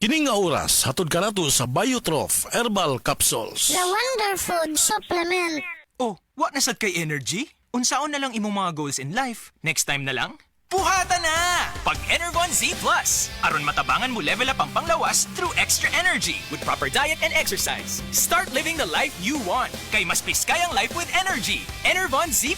Kini nga oras, hatod ka na to sa Biotrof Herbal Capsules. The Wonder Food Supplement. Oh, what na sad kay energy? Unsaon na lang imong mga goals in life? Next time na lang? Puhata na! Pag Enervon Z+. Aron matabangan mo level up ang panglawas through extra energy with proper diet and exercise. Start living the life you want. Kay mas piskayang life with energy. Enervon Z+.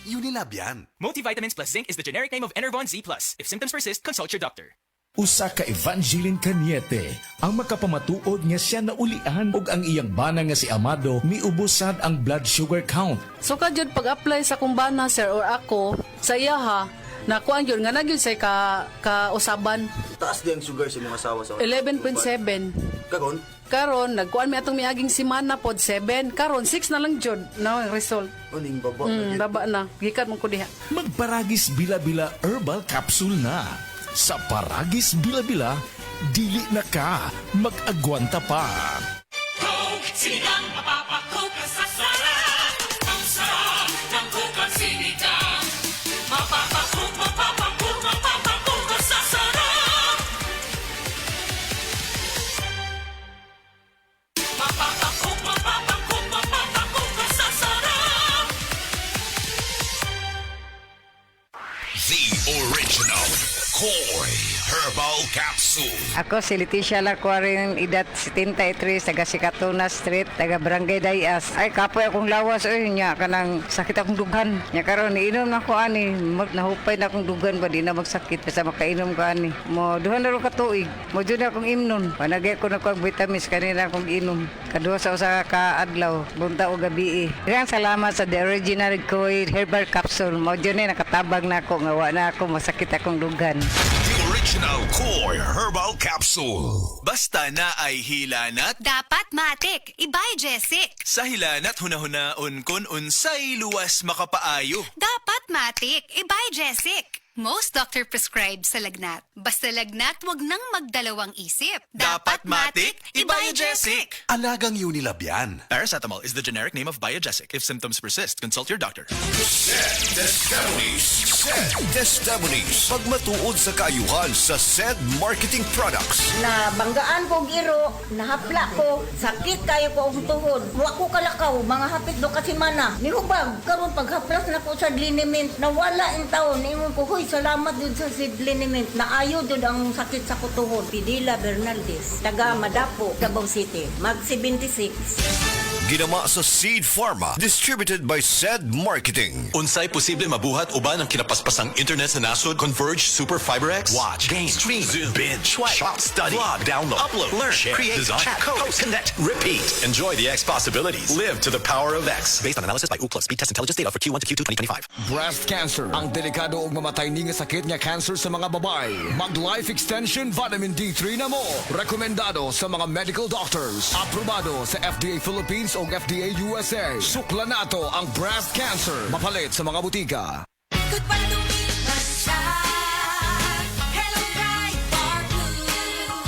Unilab yan. Multivitamins plus zinc is the generic name of Enervon Z+. If symptoms persist, consult your doctor. Usa ka Evangeline Cañete ang makapamatuod nga siya naulian og ang iyang bana nga si Amado miubusad ang blood sugar count. So jud pag-apply sa kumbana sir or ako sa iya ha nakuan yun nga nagyud say ka usaban Taas di ang sugar sa mga asawa sa 11.7 Karon? karon nagkuan mi atong miaging semana pod 7 karon 6 na lang jud no result Uning baba. baba na gikan mo ko diha. Magparagis bila-bila herbal capsule na. Sa Paragis Bila-Bila, dili na ka mag-agwanta pa. Coke, sinigang, mapapakoke sa sarap. Ang sarap ng Coke at sinigang. Mapapakoke sa sarap. Mapapakoke sa sarap. The Original Koi Herbal Capsule. Ako si Leticia Lacuarin, edad 73, taga Sikatuna Street, taga Barangay Dayas. Ay, kapoy akong lawas, nya kanang sakit akong dugan. Nya karon iinom na ko ani, nahupay na akong dugan ba, di na magsakit, basta makainom ko ani. Mo, duhan na rin katuig, mo dyan akong imnon. Panagay ko na ko ang vitamins, kanina akong inom. Kaduha sa usa ka adlaw, bunta o gabi. Ilang salamat sa The Original Koi Herbal Capsule. Mo dyan nakatabag na ako, ngawa na ako, masakit akong dugan. The Original Koi Herbal Capsule. Basta na ay hilanat, Dapat matik, ibay Jessic. sa hilanat hunahuna-on kon unsay luwas makapaayo. Dapat matik, ibay Jessic. Most doctor prescribed sa lagnat. Basta lagnat, wag nang magdalawang isip. Dapat matik, Biogesic. Alagang Unilab yan. Paracetamol is the generic name of Biogesic. If symptoms persist, consult your doctor. Testimonies. Pagmatuod sa kaayuhan sa SED Marketing Products. Na banggaan ko giro, nahapla ko, sakit kayo ko ang tuhod. Wa ko kalakaw, mga hapit do kasi mana. Nihubag, karon paghaplas na ko sa liniment, nawala ang taon, ingon ko, hoy, salamat din sa seed liniment. Naayo din ang sakit sa kutuhod. Pidila Bernaldez, taga Madapo, Davao City, mag 76. Ginama sa Seed Pharma. Distributed by SED Marketing. Unsay posible mabuhat uban ang kinapaspasang internet sa nasod Converge Super FiberX? Watch, game, stream, zoom, binge, swipe, shop, study, vlog, download, upload, learn, share, create, design, chat, code, connect, repeat. Enjoy the X possibilities. Live to the power of X. Based on analysis by Ookla Speed Test Intelligence data for Q1 to Q2 2025. Breast cancer, ang delikado ug mamatay ni nga sakit nga cancer sa mga babae. Mag life extension vitamin D3 na mo. Rekomendado sa mga medical doctors. Aprobado sa FDA Philippines o FDA USA. Sukla nato ang breast cancer. Mapalit sa mga butika. Goodbye to me, Masya. Hello, bright bar blue.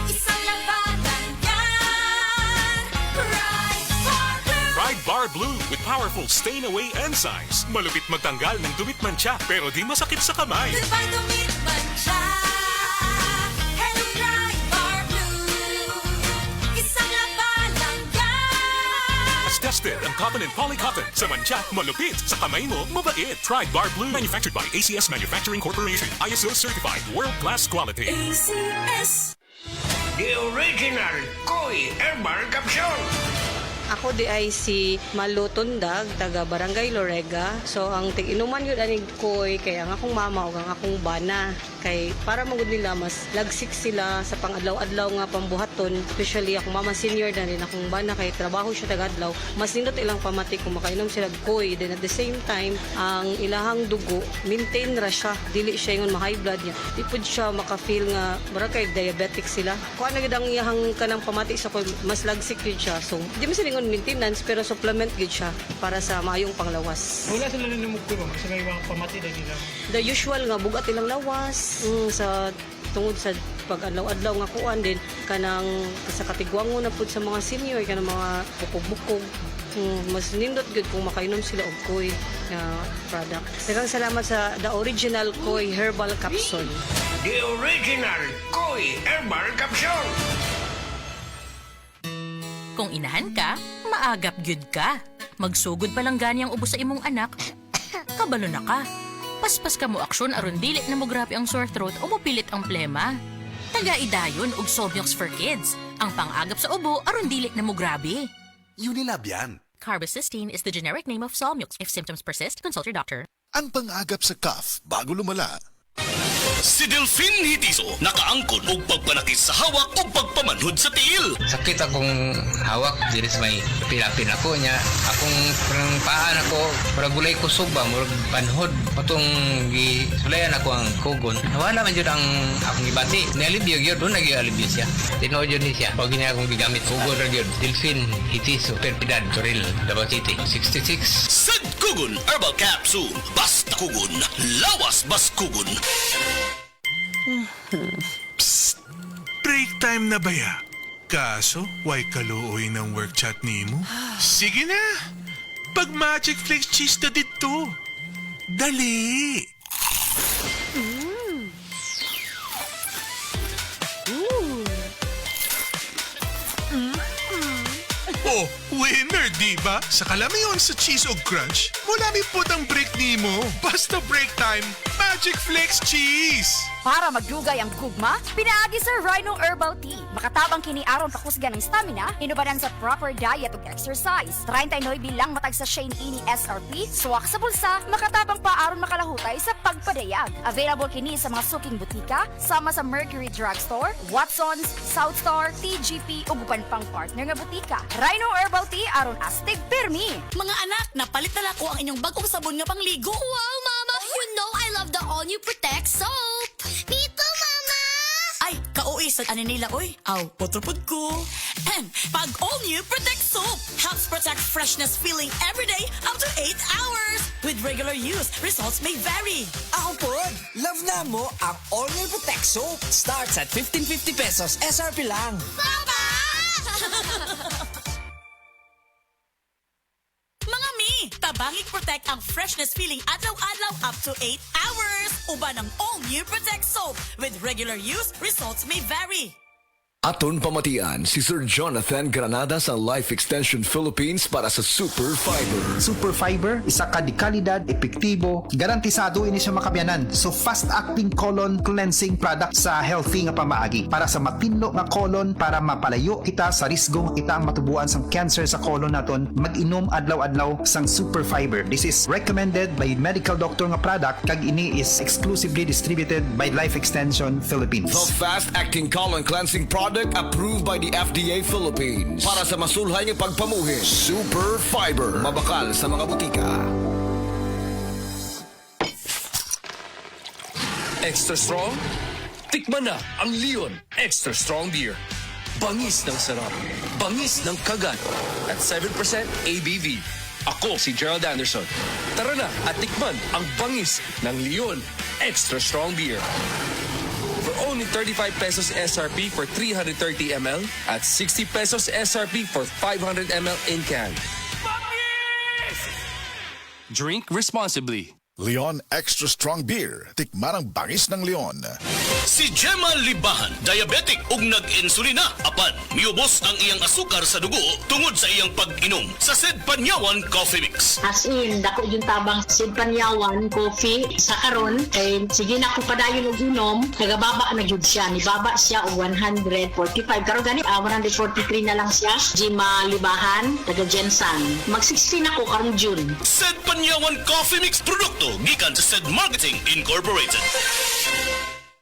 Isang labanan yan. Bright bar blue. Pride Bar Blue with powerful stain-away enzymes. Malupit magtanggal ng dumit mancha pero di masakit sa kamay. Goodbye to me, Masya. Hello, bright bar blue. Isang labanan yan. As tested ang cotton and polycotton. Sa mancha, malupit. Sa kamay mo, mabait. Pride Bar Blue. Manufactured by ACS Manufacturing Corporation. ISO certified. World-class quality. ACS. The Original Koi Herbal Capsule. Ako di ay si Malu Tundag, taga Barangay Lorega. So ang tig-inuman yun aning koy, kaya ang akong mama o ang akong bana. Kay para magud nila mas lagsik sila sa pang-adlaw-adlaw nga pambuhaton. Especially akong mama senior na rin akong bana kay trabaho siya taga-adlaw. Mas nindot ilang pamatik kung makainom sila og koy. Then at the same time, ang ilahang dugo, maintain ra siya. Dili siya yung ma-high blood niya. Di pud siya maka-feel nga bara kay diabetic sila. Kuan na gid ang iyahang kanang pamatik sa koy, mas lagsik yun siya. So di man sila maintenance pero supplement gid siya para sa maayong panglawas. Wala sila nanimugturo sa may mga pamati na nila. The usual nga bugat ilang lawas sa tungod sa pag-adlaw-adlaw nga kuan din kanang sa katigwango na pud sa mga senior kanang mga bukog-bukog. Mas nindot gud kung makainom sila og koy nga product. Daghang salamat sa The Original Koi Herbal Capsule. The Original Koi Uy, Herbal Capsule! Kung inahan ka, maagap gyud ka. Magsugod pa lang gani ang ubo sa imong anak, kabalo na ka. Paspas ka mo aksyon aron dili na mo grabe ang sore throat o mopilit ang plema. Taga-idayon og Solmiox for Kids, ang pang-agap sa ubo aron dili na mo grabe. Unilab yan. Carbocisteine is the generic name of Solmiox. If symptoms persist, consult your doctor. Ang pang-agap sa cough bago lumala. Si Delphine Hitiso nakaangkon og pagpanakit sa hawak o pagpamanhod sa tiil. Sakit akong hawak diri sa may pilapin ako niya. Akong parang paan ako, para gulay kusog ba, murag panhod. Patong gisulayan ako ang kugon. Wala man yun ang akong gibati. Nialibyo yun, doon nag-ialibyo siya. Tinood yun niya. Pag niya akong gigamit, kugon ra yun. Delphine Hitiso, Perpidad, Toril, Davao City, 66. Sad Kugon Herbal Capsule. Basta kugon, lawas bas kugon. Psst! Break time na ba ya? Kaso, why kaluoy ng work chat ni mo? Sige na! Pag Magic Flakes cheese na dito. Dali! Oh, winner, diba? Sa kalamiyon sa cheese o crunch, mulami po ang break ni mo. Basta break time, Magic Flakes cheese! Para magdugay ang gugma, pinaagi sa Rhino Herbal Tea. Makatabang kini aron pakusgan ng stamina, inubadan sa proper diet ug exercise. 39 bilang matag sa Shane ini SRP, suwak sa bulsa, makatabang pa aron makalahutay sa pagpadayag. Available kini sa mga suking butika, sama sa Mercury Drugstore, Watson's, Southstar, TGP ug uban pang partner nga butika. Rhino Herbal Tea aron astig pirmi. Mga anak, napalit na ko ang inyong bagong sabon nga pangligo. Wow, Mama! You know I love the all-new Protect soap! Pito, Mama! Ay, kauwi sa nila, oy. Aw, potropod ko. And pag all-new Protect soap helps protect freshness feeling every day up to 8 hours. With regular use, results may vary. Ako po, love na mo ang all-new Protect soap. Starts at 15.50 pesos. SRP lang. Papa! Mga mi, tabangig protect ang freshness feeling adlaw-adlaw up to 8 hours. Uban ang all-new Protect soap. With regular use, results may vary. Aton pamatian si Sir Jonathan Granada sa Life Extension Philippines para sa Super Fiber. Super Fiber, isa ka di kalidad, epektibo, garantisado ini siya makabiyanan. So fast-acting colon cleansing product sa healthy nga pamaagi para sa matinlo nga colon para mapalayo kita sa risgo nga kita ang matubuan sang cancer sa colon naton. Mag-inom adlaw-adlaw sang Super Fiber. This is recommended by medical doctor nga product kag ini is exclusively distributed by Life Extension Philippines. The fast-acting colon cleansing product approved by the FDA Philippines para sa masulhay ng pagpamuhin. Super Fiber, mabakal sa mga butika. Extra strong? Tikman na ang Leon Extra Strong Beer. Bangis ng sarap, bangis ng kagat, at 7% ABV. Ako si Gerald Anderson. Tara na at tikman ang bangis ng Leon Extra Strong Beer. For only 35 pesos SRP for 330 ml at 60 pesos SRP for 500 ml in can. Drink responsibly. Leon Extra Strong Beer. Tikman ang bangis ng Leon. Si Gemma Libahan, diabetic ug nag-insulina. Apan, miubos ang iyang asukar sa dugo tungod sa iyang pag-inom sa Sed Panyawan Coffee Mix. As in, dako yung tabang Sed Panyawan Coffee sa karon kay sige na ko padayon og inom, nagababa na gyud siya. Nibaba siya og 145 karon gani 143 na lang siya. Gemma Libahan, taga Jensan. Mag-16 ako karong June. Sed Panyawan Coffee Mix produkto gikan sa Sed Marketing Incorporated.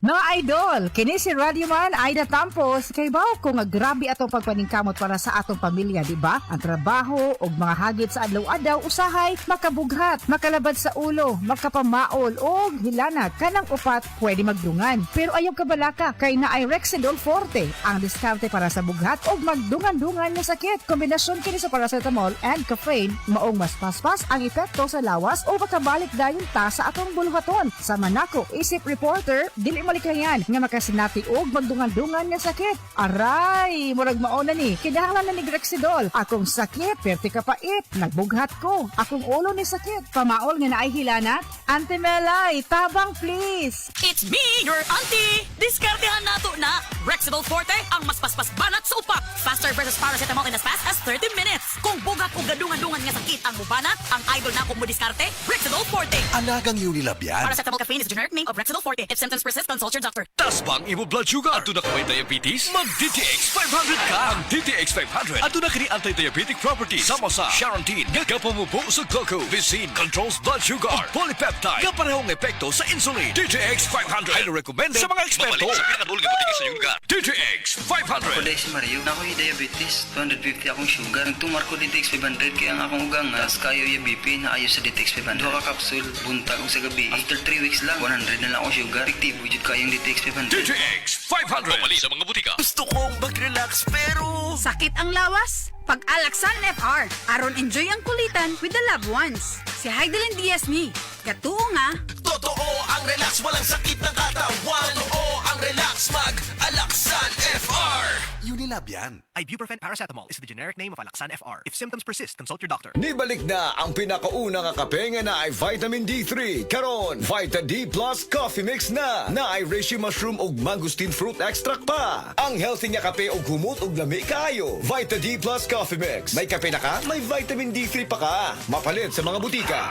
Mga idol, kini si Radio Man Aida Tampos kay bawo ko nga grabe atong pagpaningkamot para sa atong pamilya, di ba? Ang trabaho ug mga hagit sa adlaw-adlaw usahay makabughat, makalabad sa ulo, makapamaol og hilanat kanang upat pwede magdungan. Pero ayaw kabalaka kay naay Rexidol Forte ang diskarte para sa bughat ug magdungan-dungan nga sakit. Kombinasyon kini sa paracetamol and caffeine maong mas paspas ang epekto sa lawas o makabalik dayon ta sa atong buluhaton. Sa manako, isip reporter dili malikayan nga makasinati og magdungan-dungan nga sakit. Aray, murag mauna ni. Kinahanglan na ni Rexidol. Akong sakit, perti kapait. Nagbughat ko. Akong ulo ni sakit. Pamaol nga naay hilanat. Auntie Melay, tabang please. It's me, your auntie. Diskartehan nato na. Rexidol Forte, ang mas paspas banat sa upak. Faster versus paracetamol in as fast as 30 minutes. Kung bugat o gadungan-dungan nga sakit ang mubanat, ang idol na kung mudiskarte, Rexidol Forte. Anagang Unilab yan. Paracetamol caffeine is the generic name of Rexidol Forte. If symptoms persist, consult your doctor. Tas bang imo blood sugar? Ato na kaway diabetes? Mag-DTX 500 ka! Ang DTX 500 ato na kini anti-diabetic properties. Sama sa Charantine, nga kapamubo sa glucose. Visin controls blood sugar. O polypeptide, nga parehong epekto sa insulin. DTX 500 ay recommended sa mga eksperto. Sa pinakadulong butik sa iyong lugar. DTX 500. Ako si Mario, ako yung diabetes. 250 akong sugar. Nagtumar ko DTX 500 kaya ang akong ugang as kayo yung BP na ayos sa DTX 500. Duha ka kapsul, buntag sa gabi. After 3 weeks lang, 100 na lang akong sugar. Aktibo jud kayong DTX 500. DTX 500. Pamali sa mga butika. Gusto kong mag-relax pero... Sakit ang lawas? Pag-Alaxan FR, aron enjoy ang kulitan with the loved ones. Si Heidelin Diaz ni, katuo nga. Totoo ang relax, walang sakit ng katawan. Oo ang relax, mag-Alaxan FR. Unilab yan. Ibuprofen paracetamol is the generic name of Alaxan FR. If symptoms persist, consult your doctor. Nibalik na ang pinakaunang kape nga na ay vitamin D3. Karon, Vita D Plus Coffee Mix na ay reishi mushroom ug mangosteen fruit extract pa. Ang healthy nga kape ug humot ug lami kaayo. Vita D Plus Coffee Mix. May kape na ka, may vitamin D3 pa ka. Mapalit sa mga butika.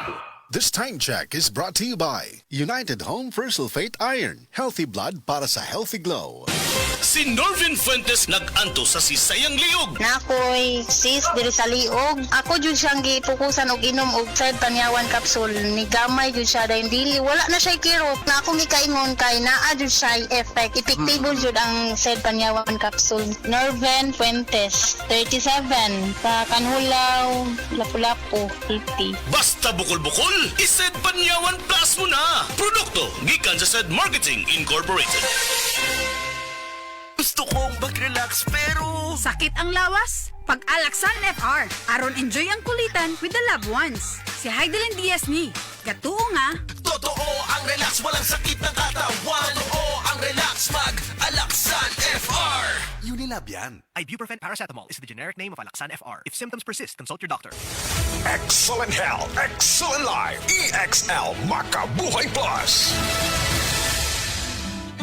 This time check is brought to you by United Home for Sulfate Iron. Healthy blood para sa healthy glow. Si Norvin Fuentes nag-anto sa sisayang liog. Nakoy sis diri sa liog. Ako jud siyang gipukusan og inom og Fred Panyawan capsule. Ni gamay jud siya dahil dili wala na siya kirot. Na akong gikaingon kay naa jud siya effect. Epektibo jud ang Fred Panyawan capsule. Norvin Fuentes, 37, sa Kanhulaw, Lapu-Lapu, 50. Basta bukol-bukol, iSed Panyawan Plus mo na. Produkto gikan sa SED Marketing Incorporated. Gusto kong mag-relax pero... Sakit ang lawas? Pag-Alaxan FR, aron enjoy ang kulitan with the loved ones. Si Heidelin Diaz ni, katuo nga. Totoo ang relax, walang sakit ng katawan. Oo ang relax, mag-Alaxan FR. Unilab yan. Ibuprofen paracetamol is the generic name of Alaxan FR. If symptoms persist, consult your doctor. Excellent health, excellent life. EXL Makabuhay Plus.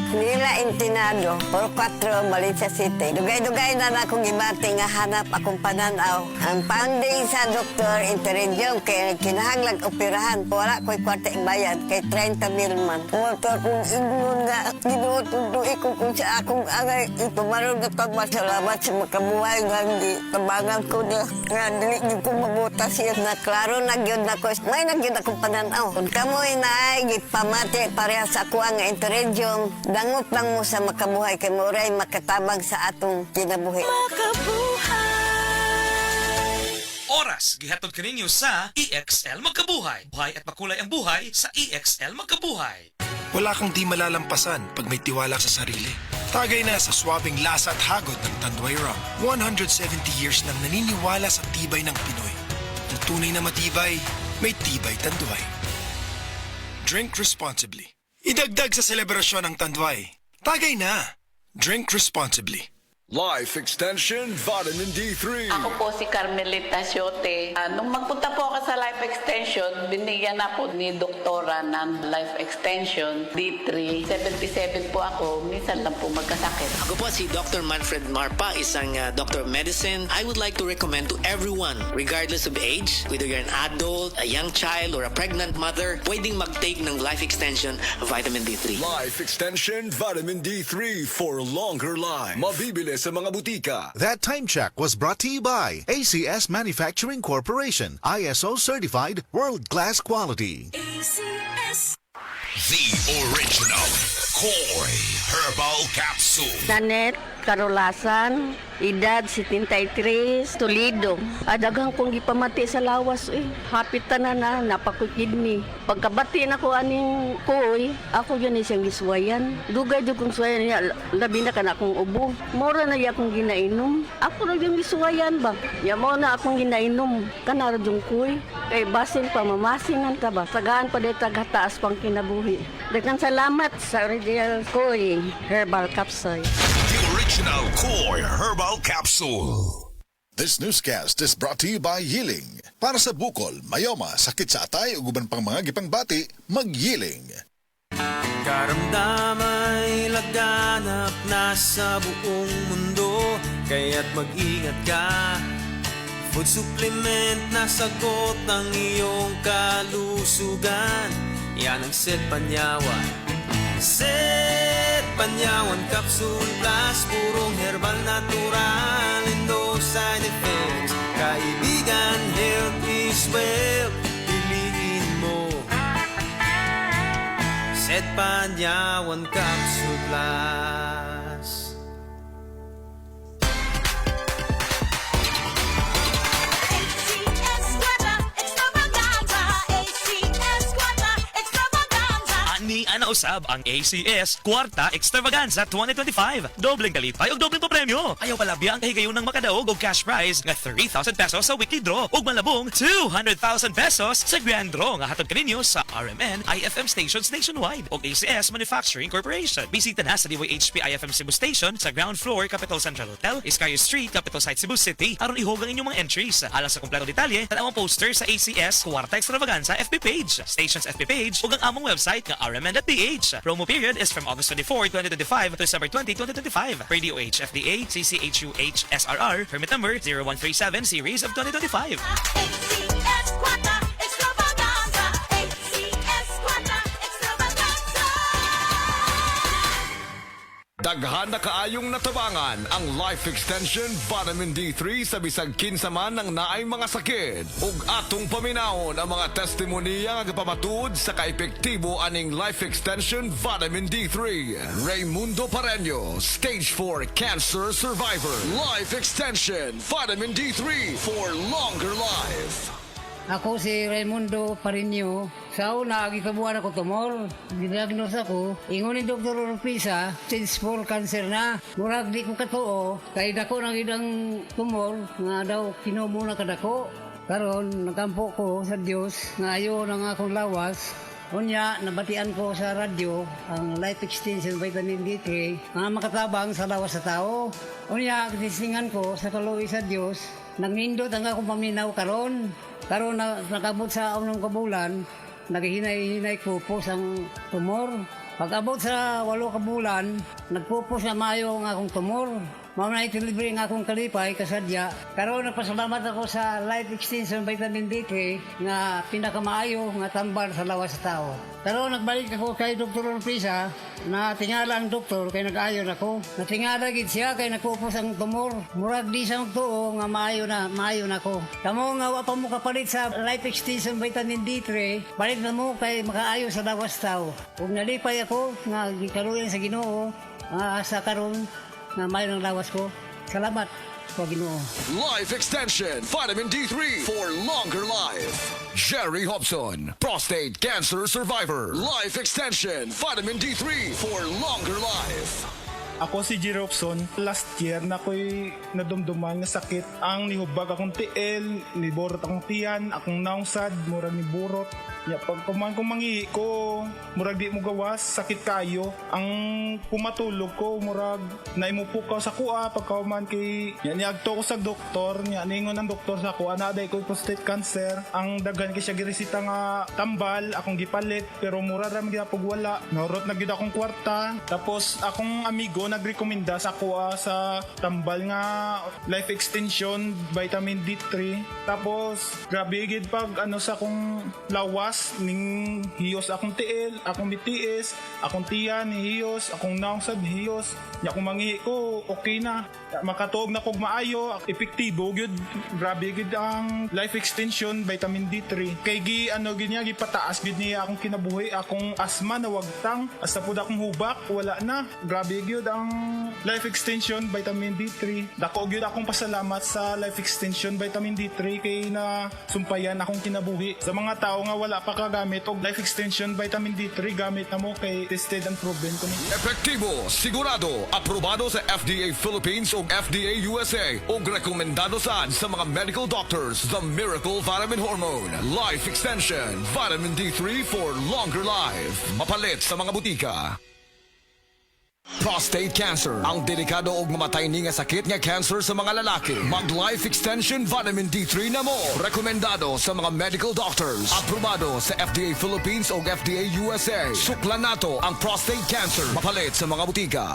Nila Intinado, por 4, Malaysia City. Dugay-dugay na akong gibati nga hanap akong pananaw. Ang funding sa Dr. Interregion kay kinahanglang operahan. Wala ko'y kwarta bayad kay 30,000 man. Motor kong ignon nga ginutuduy ko kung sa akong angay. Itumaroon na pagmasalamat sa makabuhay nga hindi tabangan ko na nga dili niyo ko mabutas yan na klaro nagyod na ko. May nagyod akong pananaw. Kung kamoy na ay gipamati parehas sa ako nga Interregion, dangot lang mo sa makabuhay kay Moray makatabang sa atong kinabuhi. Oras, gihatod kaninyo sa EXL Magkabuhay. Buhay at makulay ang buhay sa EXL Magkabuhay. Wala kang di malalampasan pag may tiwala sa sarili. Tagay na sa swabing lasa at hagod ng Tanduay Rum. 170 years nang naniniwala sa tibay ng Pinoy. Ang tunay na matibay, may tibay Tanduay. Drink responsibly. Idagdag sa selebrasyon ng Tanduay. Tagay na. Drink responsibly. Life Extension Vitamin D3. Ako po si Carmelita Siote. Nung magpunta po ako sa Life Extension, binigyan na po ni Doktora ng Life Extension D3. 77 po ako, minsan lang po magkasakit. Ako po si Dr. Manfred Marpa, isang Doctor of Medicine. I would like to recommend to everyone, regardless of age, whether you're an adult, a young child, or a pregnant mother, pwedeng mag-take ng Life Extension Vitamin D3. Life Extension Vitamin D3 for longer life. Mabibili sa mga butika. That time check was brought to you by ACS Manufacturing Corporation, ISO certified world-class quality. ACS. The original Koi Herbal Capsule. Nanet Karolasan, edad 73, Toledo. Adagang kong gipamati sa lawas Hapit na napakukidney. Pagkabati na ko aning koy, ako yun siyang giswayan. Dugay jud kong swayan niya, labi na ka na akong ubo. Mora na iya akong ginainom. Ako na yung giswayan ba? Ya mo na akong ginainom. Kanara yung koy. Kay basin pa, mamasingan ka ba? Sagaan pa dito taas pang kinabuhi. Daghang salamat sa original koy Herbal Capsule. The original Koi Herbal Capsule. This newscast is brought to you by Yiling. Para sa bukol, mayoma, sakit sa atay ug uban pang mga gipangbati, mag-Yiling. Karamdamay laganap na sa buong mundo, kaya't mag-ingat ka. Food supplement na sagot ng iyong kalusugan. Yan ang Set Panyawan. Set Panyawan Capsule Plus, purong herbal natural and no side effects. Kaibigan, health is wealth, piliin mo Set Panyawan Capsule Plus. Ani ana usab ang ACS Kwarta Extravaganza 2025. Dobleng kalipay ug dobleng papremyo. Ayaw palabya ang kahigayon ng makadaog og cash prize nga 3,000 pesos sa weekly draw ug malabong 200,000 pesos sa grand draw nga hatod kaninyo sa RMN IFM stations nationwide ug ACS Manufacturing Corporation. Bisita na sa DYHP IFM Cebu Station sa ground floor Capital Central Hotel, Iscayo Street, Capital Site, Cebu City aron ihog ang inyong mga entries. Alang sa kompleto detalye, tanaw ang poster sa ACS Kwarta Extravaganza FB page, stations FB page ug ang among website nga rmn.ph. Promo period is from August 24, 2025 to December 20, 2025. Per DOH FDA CCHUH SRR permit number 0137 series of 2025. Daghan na kaayong natabangan ang Life Extension Vitamin D3 sa bisag kinsa man ng naay mga sakit. Ug atong paminawon ang mga testimonya nga pamatuod sa kaepektibo aning Life Extension Vitamin D3. Raymundo Pareño, Stage 4 Cancer Survivor. Life Extension Vitamin D3 for longer life. Ako si Raymundo Pareño. Sa una, gikabuhan ako tumor. Diagnose ako. Ingon ni Dr. Urpisa, stage 4 cancer na. Murag di ko katuo. Kaya dako nang idang tumor, nga daw kinumo na kadako. Karon nakampo ko sa Dios nga ayo nang akong lawas. Unya, nabatian ko sa radyo ang Life Extension Vitamin D3 nga makatabang sa lawas sa tao. Unya, tisingan ko sa kaluwi sa Dios. Nangindot ang akong paminaw karon. Karon nakabot sa unang kabulan, naghihinay-hinay ko po ang tumor. Pag-abot sa 8 kabulan, nagpupos na maayo ang akong tumor. Mao na itilibre ang akong kalipay kasadya. Karon nagpasalamat ako sa Life Extension Vitamin D3 nga pinakamaayo nga tambal sa lawas sa tao. Karon nagbalik ako kay Dr. Urpisa na tingala ang doktor kay nag-ayon ako. Natingala gid siya kay nagpupos ang tumor. Murag di sa magtuo nga maayo na ako. Kamo nga wa pa mo kapalit sa Life Extension Vitamin D3, palit na mo kay makaayo sa lawas sa tao. Ug nalipay ako nga gikaluyan sa Ginoo sa karon na may ng lawas ko. Salamat po, Ginoo. Life Extension Vitamin D3 for longer life. Jerry Hobson, prostate cancer survivor. Life Extension Vitamin D3 for longer life. Ako si Jerry Hobson. Last year na ako'y nadumduman nga sakit. Ang nihubag akong tiil, niborot akong tiyan, akong naungsad, murag ni burot. Ya, pag kumangi ko, murag di mo gawas, sakit kayo. Ang pumatulog ko, murag naimupukaw sa kuha, pagkauman kay niagto ko sa doktor, ningon ang doktor sa kuha, naday ko prostate cancer. Ang daghan kay siya giresita nga tambal, akong gipalit, pero mura ram gyapon wala. Norot na gyud akong kwarta. Tapos akong amigo nagrekomenda sa kuha sa tambal nga Life Extension Vitamin D3. Tapos grabe gid pag sa akong lawas ning hiyos akong tiil, akong bitiis, akong tiyan ni hiyos, akong naungsad hiyos. Ya kung mangi ko, okay na. Makatuog na kog maayo, epektibo gyud. Grabe gyud ang Life Extension Vitamin D3. Kay gi pataas gyud niya akong kinabuhi, akong asma na wagtang, hasta pud akong hubak wala na. Grabe gyud ang Life Extension Vitamin D3. Dako gyud akong pasalamat sa Life Extension Vitamin D3 kay na sumpayan akong kinabuhi. Sa mga tao nga wala pa kagamit og Life Extension Vitamin D3, gamit na mo kay tested and proven ko ni. Epektibo, sigurado, aprobado sa FDA Philippines o FDA USA o rekomendado saan sa mga medical doctors. The Miracle Vitamin Hormone Life Extension Vitamin D3 for longer life. Mapalit sa mga butika. Prostate cancer, ang delikado ug mamatay ni nga sakit nga cancer sa mga lalaki. Mag Life Extension Vitamin D3 na mo. Rekomendado sa mga medical doctors. Aprobado sa FDA Philippines o FDA USA. Suklan nato ang prostate cancer. Mapalit sa mga butika.